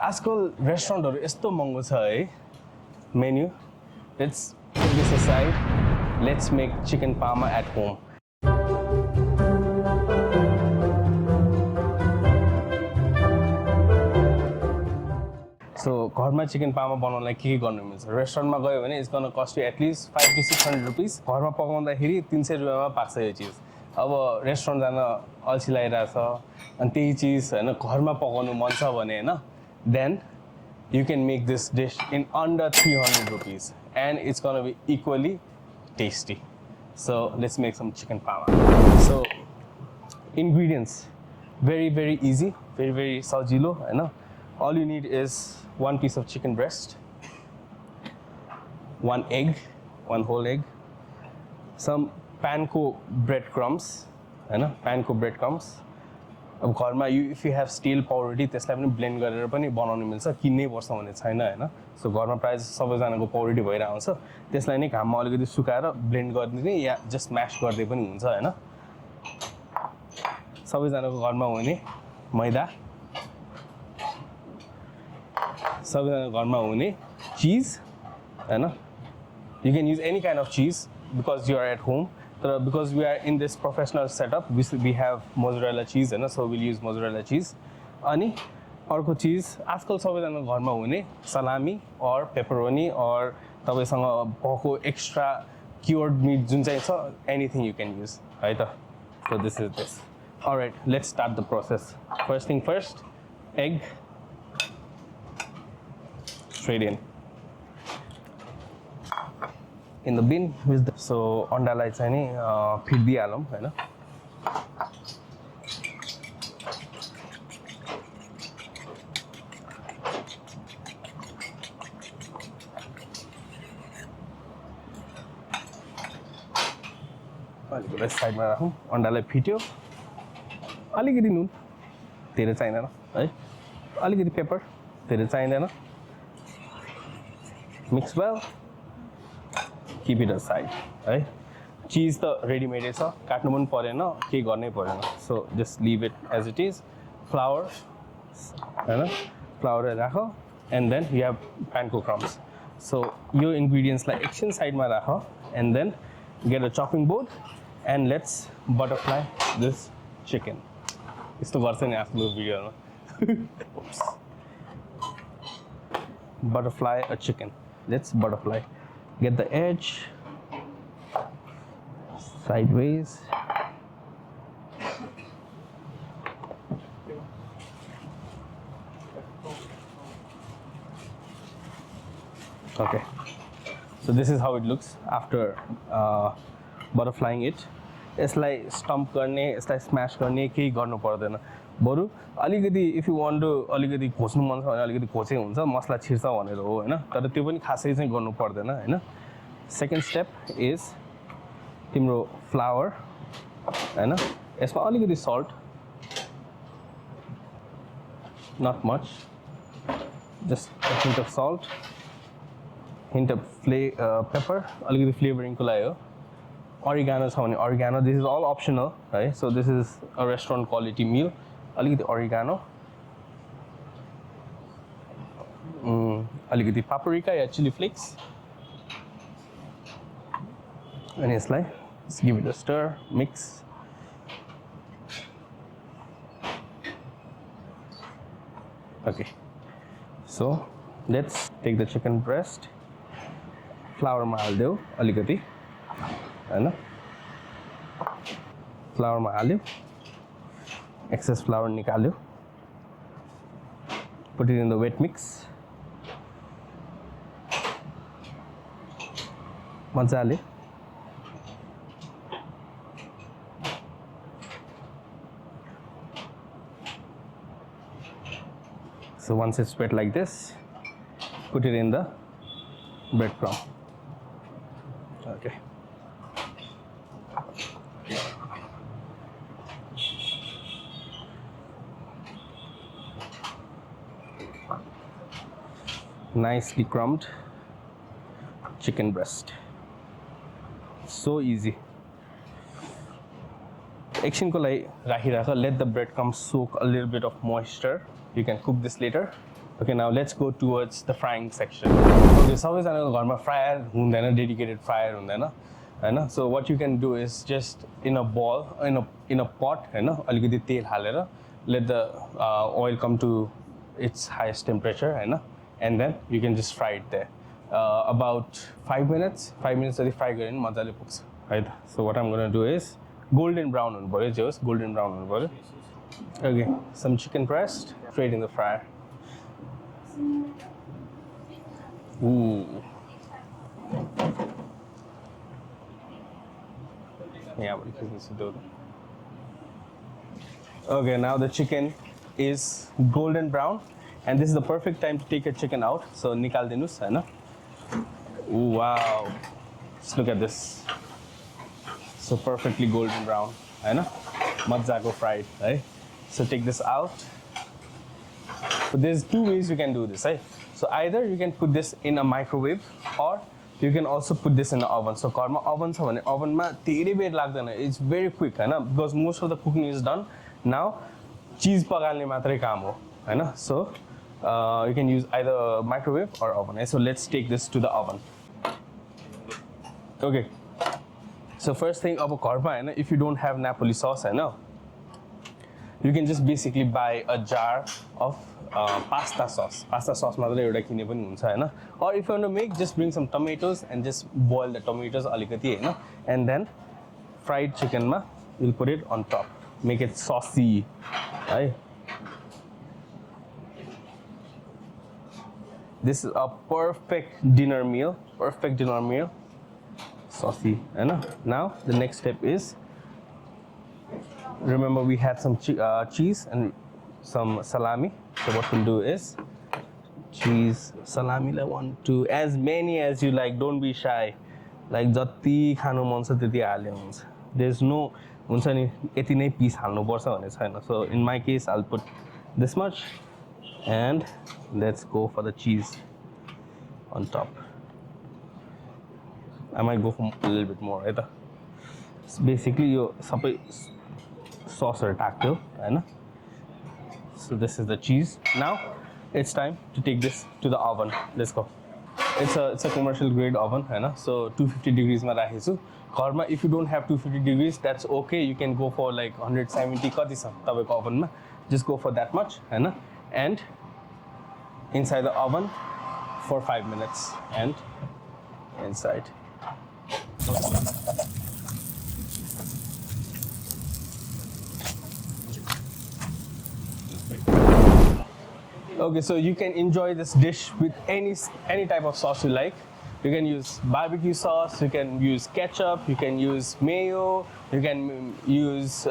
आजकल रेस्टुरेन्टहरु यस्तो महँगो छ है menu let's put this aside let's make chicken parma at home so घरमा चिकन पार्मा बनाउनलाई के गर्नु मिल्छ रेस्टुरेन्टमा गयो भने इट्स गोना कस्ट यु एट लिस्ट 5 to 600 रुपैयाँ घरमा पकाउँदाखेरि 300 रुपैयाँमा पाक्छ यो चीज अब रेस्टुरेन्ट जान अल्छी लागिरहेछ अनि त्यही चीज हैन घरमा पकाउनु मन छ भने हैन then you can make this dish in under 300 rupees and it's gonna be equally tasty. So let's make some chicken parma. So ingredients, very easy, very sajilo, I know. All you need is one piece of chicken breast, one egg, one whole egg, some panko breadcrumbs, I know, panko breadcrumbs. अब घरमा if you have still powder त्यसलाई पनि blend गरेर पनि बनाउनु मिल्छ किन्नै पर्छ भन्ने छैन हैन सो घरमा प्रायः सबैजनाको पाउडर भइरहेको हुन्छ त्यसलाई नै घाममा अलिकति सुकाएर ब्लेन्ड गरिदिने या जस्ट म्याश गर्दै पनि हुन्छ हैन सबैजनाको घरमा हुने मैदा सबैजनाको घरमा हुने चीज हैन you can use any kind of cheese because you are at home because we are in this professional setup we have mozzarella cheese and so we'll use mozzarella cheese अनि अर्को चीज आजकल सबैजना घरमा हुने सलामी or pepperoni or तपाईसँग भएको एक्स्ट्रा cured meat जुन चाहिँ छ anything you can use है त so this is this alright let's start the process first thing first egg straight in the bin with the so अन्डालाई चाहिँ नि फिट्दिहालौं हैन अलिकति साइडमा राखौं अन्डालाई फिट्यो अलिकति नुन धेरै चाहिँदैन है अलिकति पेपर धेरै चाहिँदैन mix well keep it aside है चीज त रेडीमेड छ काट्नु पनि परेन के गर्नै परेन so just leave it as it is flour हैन फ्लावर राखो and then you have panko crumbs so यो ingredients लाई एकछिन साइडमा राखो and then get a chopping board and let's butterfly this chicken यस्तो गर्छ नि आफ्नो भिडियोमा butterfly a chicken let's butterfly get the edge sideways okay so this is how it looks after butterflying it यसलाई स्टम्प गर्ने यसलाई स्म्याश गर्ने केही गर्नु पर्दैन बरु अलिकति इफ यु वान्ट टु अलिकति खोज्नु मन छ भने अलिकति खोचे हुन्छ मसला छिर्छ भनेर हो हैन तर त्यो पनि खासै चाहिँ गर्नु पर्दैन हैन सेकेन्ड स्टेप इज तिम्रो फ्लावर हैन यसमा अलिकति Salt not much just a hint of salt hint of pepper अलिकति फ्लेभरिङ को लागि हो oregano छ भने oregano this is all optional right so this is a restaurant quality meal अलिकति oregano अलिकति paprika या chili flakes and यसलाई just give it a stir mix okay so let's take the chicken breast flour मा हाल्दियौ अलिकति हैन flour मा हाल्यो excess flour निकाल्यो put it in the wet mix मजाले so once it's wet like this put it in the breadcrumb okay nicely crumbed chicken breast so easy action ko lai rakhi rakha let the breadcrumbs soak a little bit of moisture you can cook this later Okay, now let's go towards the frying section. Okay, सबैजनाको घरमा fryer हुँदैन, dedicated fryer हुँदैन हैन. So what you can do is just in a ball, in a pot हैन, अलिकति तेल हालेर let the oil come to its highest temperature हैन, and then you can just fry it there. About 5 minutes जति fry गरे नि मजाले पुग्छ है त. So what I'm going to do is golden brown हुनु पर्यो, जे होस् golden brown हुनु पर्यो. Okay, some chicken breast straight in the fryer. Ooh. Yeah, but you can do that. Okay, now the chicken is golden brown, and this is the perfect time to take your chicken out. So nikal dinus, hai na? Ooh, wow. Just look at this. So perfectly golden brown, hai na? Mazzako fried, right? So take this out. But there's two ways you can do this, right? So either you can put this in a microwave, or you can also put this in the oven. So घरमा oven छ भने oven मा धेरै बेर लाग्दैन. It's very quick, Hahn? Because most of the cooking is done. Now cheese पकाल्ने मात्रै काम हो, हैन? So you can use either microwave or oven. So let's take this to the oven. Okay. So first thing अब घरमा हैन, if you don't have Nepali sauce, Hahn, you can just basically buy a jar of pasta sauce. Pasta sauce मात्रै एउटा किने पनि हुन्छ हैन. Or if you want to make, just bring some tomatoes and just boil the tomatoes अलिकति हैन, and then fried chicken मा you'll put it on top. Make it saucy, right? This is a perfect dinner meal. Perfect dinner meal. Saucy, Hahn. Now the next step is, remember we had some cheese and some salami. So what we'll do is cheese, salami, like 1, 2, as many as you like. Don't be shy. Like jati khanu मन छ त्यति हाल्यो हुन्छ. There's no हुन्छ नि यति नै पिस हाल्नु पर्छ भन्ने छैन. So in my case I'll put this much, and let's go for the cheese on top. I might go for a little bit more, right? So basically यो सबै sauceहरू टाक्यो हैन. So this is the cheese. Now it's time to take this to the oven. Let's go. It's a commercial grade oven, Hahn. So 250 degrees मा राखेको छु. घरमा if you don't have 250 degrees, that's okay. You can go for like 170 कति छ तपाईको oven मा. Just go for that much, Hahn. And inside the oven for 5 minutes and inside. Okay, so you can enjoy this dish with any type of sauce you like. You can use barbecue sauce, you can use ketchup, you can use mayo, you can use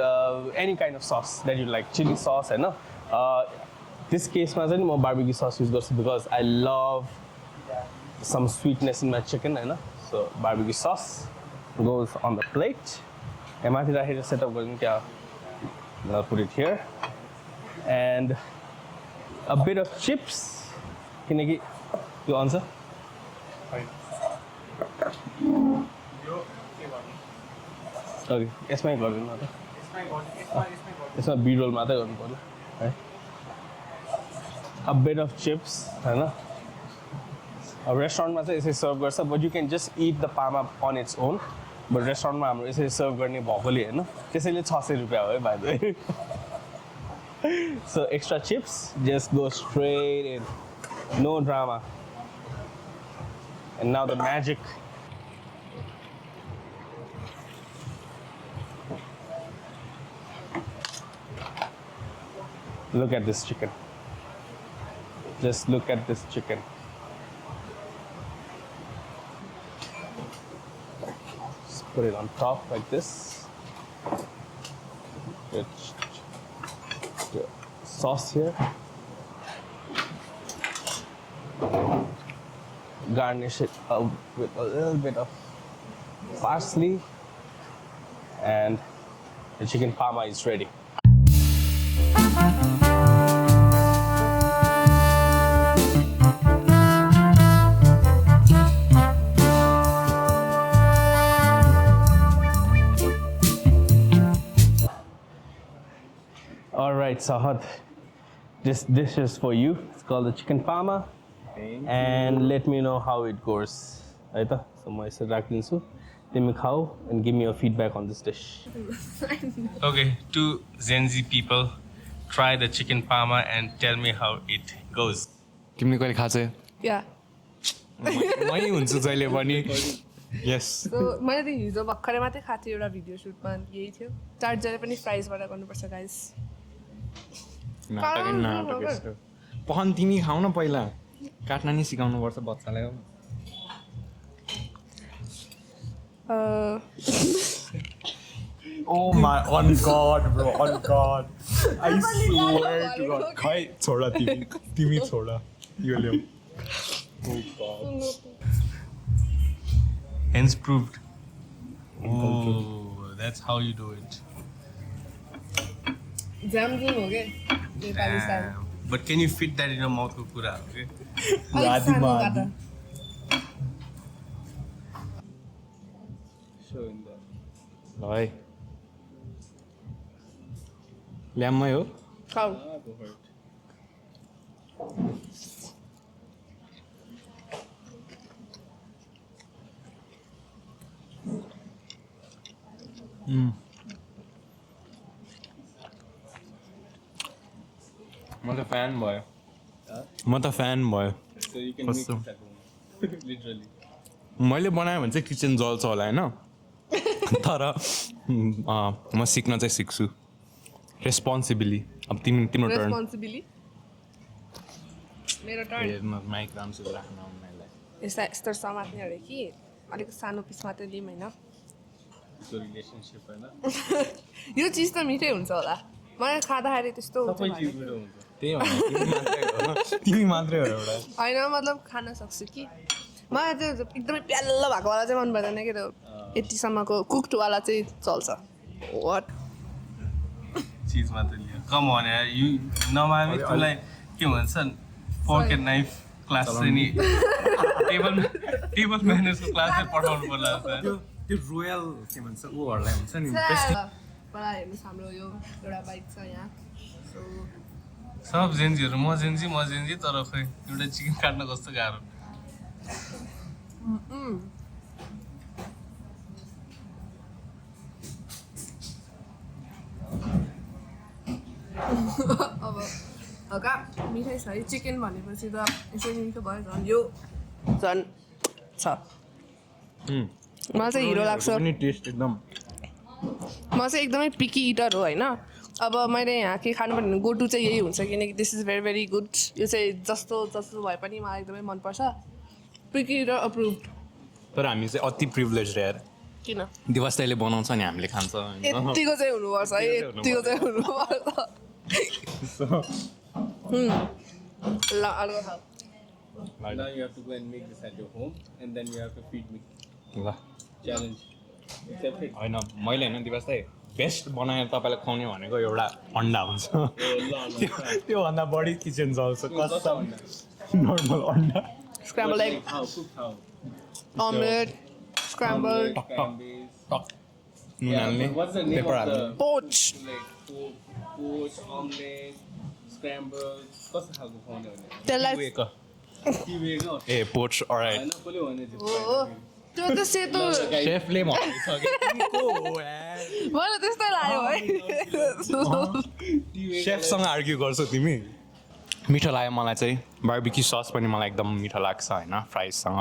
any kind of sauce that you like, chili sauce, and this case ma chai ma barbecue sauce use garchu because I love some sweetness in my chicken, and so barbecue sauce goes on the plate. And mathi rakhera setup garnu kya, I'll put it here, and a bit of chips. Kineki you answer? Okay, यसमै गर्दिनु न त. यसमा B-roll मात्रै गर्नु पर्यो है. A bit of chips, Hahn. A restaurant मा चाहिँ यसरी सर्भ गर्छ, but you can just eat the parma on its own. But restaurant मा हाम्रो यसरी सर्भ गर्ने भएकोले हैन, त्यसैले 600 रुपैयाँ हो है by the way. So extra chips just go straight in, no drama. And now the magic. Look at this chicken. Just look at this chicken. Just put it on top like this. Get the sauce here. Garnish it with a little bit of parsley, and the chicken parma is ready. All right, Sahad, this dish is for you. It's called the chicken parma. And let me know how it goes. है त? So म यसरी राखिदिन्छु. तिमी खाऊ and give me your feedback on this dish. Okay, to Gen Z people, try the chicken parma and tell me how it goes. तिमीले कहिले खाछौ? या मै हुन्छु जहिले पनि. Yes. सो मैले त हिजो भर्खरै मात्रै खाएको थिएँ एउटा भिडियो सुटमा यही थियो. चार्जरले पनि फ्राइजबाट गर्नुपर्छ गाइस. नाटक यस्तो. पहन तिमी खाऊ न पहिला. काट्न नि सिकाउनु पर्छ बच्चालाई हो. Oh my, on God, bro, on God. I swear to God. Khai, छोडा तिमी छोडा. यो ल्याऊ. Oh God. Hence proved. Oh, that's how you do it. जाम जुन हो के Nepali style. But can you fit that in your mouth को कुरा हो के? Radi Madi. Showing that. ल है. ल्याममै हो? खाऊ. Go for it. म त फ्यान भयो. म त फ्यान भयो. So you can make it at home. Literally. मैले बनाएँ भने चाहिँ किचन जल्छ होला होइन. तर म सिक्न चाहिँ सिक्छु. रेस्पोन्सिबिली. अब तिम्रो टर्न. रेस्पोन्सिबिली. मेरो टर्न. माइक राम्रोसँग राख्न आउनलाई. यस्ता यस्तो समात्ने अरे कि अलिक सानो पिस मात्रै लिउँ होइन. So relationship होइन. यो चिज त मिठै हुन्छ होला. मलाई खाँदाखेरि त्यस्तो हुन्छ सबै भने. चिज मिठो हुन्छ. त्यही हो. तिमी मात्रै हो एउटा. होइन मतलब खान सक्छु कि मलाई त्यो एकदमै प्याल्लो भएकोवाला चाहिँ मन पर्दैन कि त्यो यतिसम्मको कुक्डवाला चाहिँ चल्छ. वाट चिज मात्रै लियो. कम on यार. You नमामी तिमीलाई के भन्छ फोर्क एन्ड नाइफ क्लास चाहिँ नि टेबल म्यानर्सको क्लास चाहिँ पठाउनु पर्ला जस्तो. त्यो रोयल के भन्छ उहरूलाई हुन्छ नि पहिला हेर्नुहोस् हाम्रो यो एउटा बाइक छ यहाँ. सो सब जेन्जीहरू म जेन्जी तर खै एउटा चिकन काट्न कस्तो गाह्रो. अब हल्का मिठाई छ है. चिकन भनेपछि त यसरी मिठो भयो. झन् यो झन् छ. मलाई चाहिँ हिरो लाग्छ. पनि टेस्ट एकदम. म चाहिँ एकदमै पिकी इटर हो होइन. अब मैले यहाँ के खानु पर्ने गो टु चाहिँ यही हुन्छ किनकि this is very very good. यो चाहिँ जस्तो भए पनि मलाई एकदमै मनपर्छ. Picky eater approved. तर हामी चाहिँ अति प्रिभिलेज यार. किन दिवस दाइले बनाउँछ नि हामीले खान्छ. यतिको चाहिँ हुनुपर्छ है. यतिको चाहिँ हुनुपर्छ. ल अर्को खाऊ. Now you have to go and make this at your home and then you have to feed me. ल Challenge. Accepted. होइन मैले होइन दिवस दाइ बेस्ट बनाएर तपाईँलाई खुवाउने भनेको एउटा अन्डा हुन्छ. त्योभन्दा बढी किचन चल्छ कसम. नर्मल अन्डा. Scramble egg. How? Cooked how? Omelette. Scrambled. Cranberries. नुन हाल्ने What's the name paper of हाल्ने. the Poach. like poach, omelette, scrambled? कस्तो खालको खुवाउने भने? त्यसलाई किवेको. ए पोच अलराइट. होइन कसले भने हो त्यो त सेतो. सेफले भनिसक्यो. मलाई त्यस्तै लाग्यो है. सेफसँग आर्ग्यु गर्छौ तिमी. मिठो लाग्यो मलाई चाहिँ. बार्बिक्यू सस पनि मलाई एकदम मिठो लाग्छ होइन फ्राइजसँग.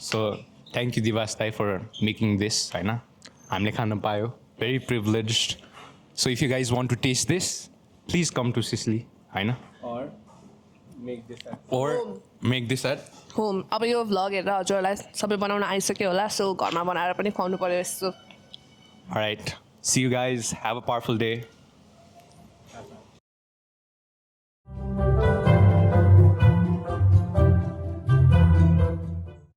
सो थ्याङ्क यू दिवास दाइ फर मेकिङ दिस होइन. हामीले खान पायो. Very privileged. So if you guys want to taste this please come to Sicily होइन. or make this at or make this at home. अब यो भ्लग हेरेर हजुरहरूलाई सबै बनाउन आइसक्यो होला. सो घरमा बनाएर पनि खुवाउनु पर्यो यस्तो. All right. See you guys. Have a powerful day.